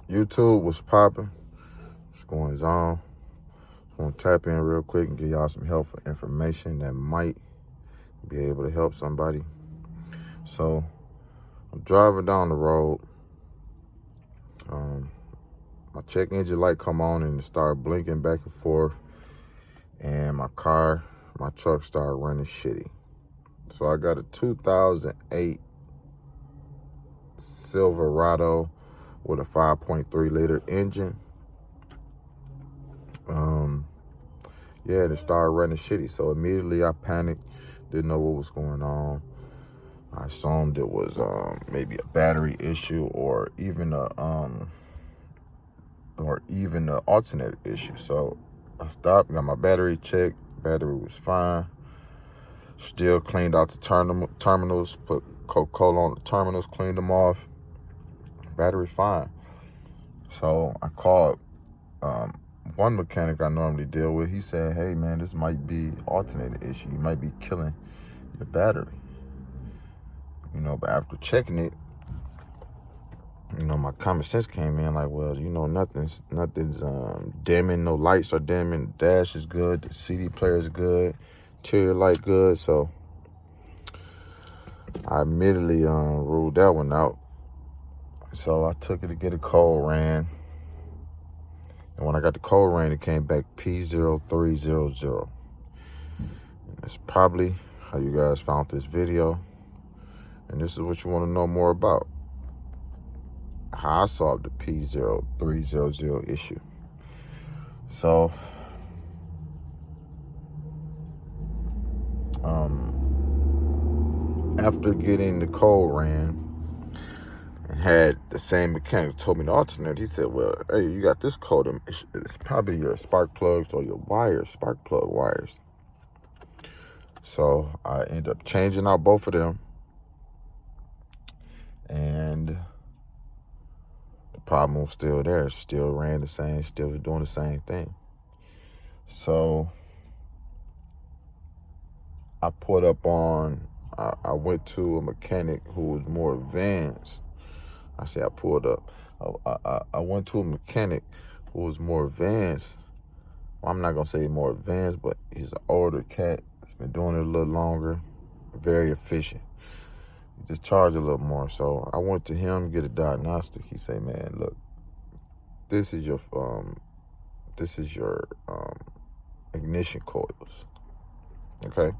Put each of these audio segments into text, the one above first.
YouTube was popping. What's going on? Just want to tap in real quick and give y'all some helpful information that might be able to help somebody. So I'm driving down the road. My check engine light come on and it started blinking back and forth, and my truck started running shitty. So I got a 2008 Silverado with a 5.3 liter engine. And it started running shitty. So immediately I panicked, didn't know what was going on. I assumed it was maybe a battery issue or even a alternator issue. So I stopped, got my battery checked. Battery was fine. Still cleaned out the terminals, put Coca-Cola on the terminals, cleaned them off. Battery fine. So I called one mechanic I normally deal with. He said, "Hey man, this might be alternator issue. You might be killing your battery." But after checking it, my common sense came in like, well, nothing's dimming, no lights are dimming, the dash is good, the CD player is good, interior light good. So I immediately ruled that one out. So I took it to get a code ran. And when I got the code ran, it came back P0300. And that's probably how you guys found this video. And this is what you want to know more about. How I solved the P0300 issue. So, after getting the code ran and had the same mechanic told me the alternate, he said, well, hey, you got this code. It's probably your spark plugs or your spark plug wires. So I ended up changing out both of them. And the problem was still there. Still ran the same, still was doing the same thing. So I went to a mechanic who was more advanced. I went to a mechanic who was more advanced. Well, I'm not going to say more advanced, but he's an older cat. He's been doing it a little longer. Very efficient. He just charged a little more. So I went to him, get a diagnostic. He said, man, look, this is your ignition coils. Okay.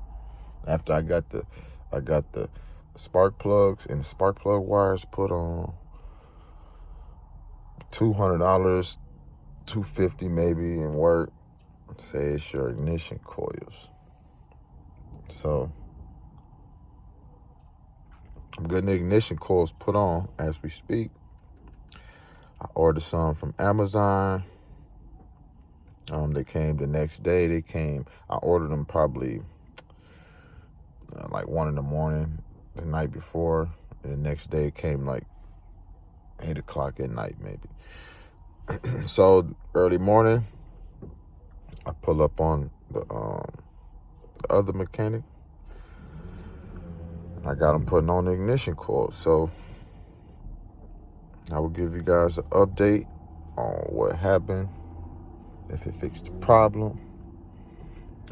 After I got the spark plugs and the spark plug wires put on, $200, $250 maybe in work. Say it's your ignition coils. So I'm getting the ignition coils put on as we speak. I ordered some from Amazon. They came the next day. I ordered them probably like 1 a.m. the night before. And the next day it came like 8 o'clock at night maybe. So early morning, I pull up on the other mechanic. I got him putting on the ignition coil. So I will give you guys an update on what happened, if it fixed the problem,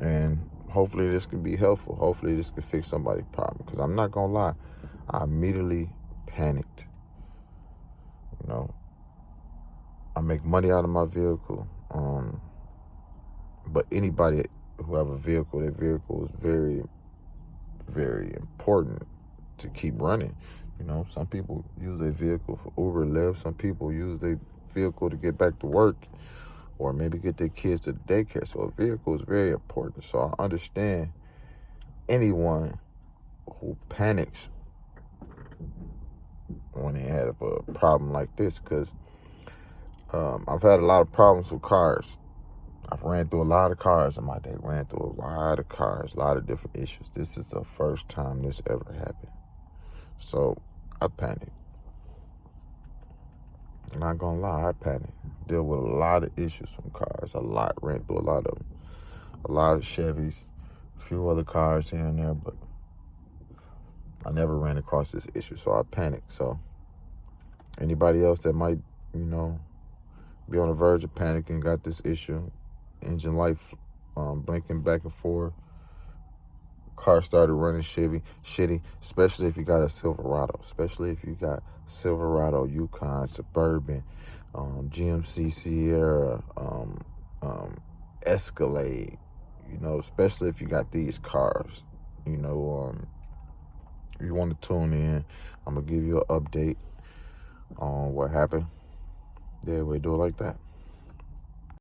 and hopefully this can be helpful. Hopefully this can fix somebody's problem, because I'm not gonna lie, I immediately panicked. I make money out of my vehicle, but anybody who have a vehicle, their vehicle is very, very important to keep running. Some people use their vehicle for Uber, Lyft. Some people use their vehicle to get back to work, or maybe get their kids to the daycare. So a vehicle is very important. So I understand anyone who panics when they have a problem like this, because I've had a lot of problems with cars. I've ran through a lot of cars in my day, a lot of different issues. This is the first time this ever happened. So I panicked. I'm not gonna lie, I panicked. Deal with a lot of issues from cars, ran through a lot of them. A lot of Chevys, a few other cars here and there, but I never ran across this issue, so I panicked. So anybody else that might you know, be on the verge of panicking, got this issue, engine light blinking back and forth, car started running shitty, especially if you got a Silverado, Yukon, Suburban, GMC Sierra, Escalade, you know, especially if you got these cars, you know. If you want to tune in, I'm going to give you an update on what happened. Yeah, we do it like that.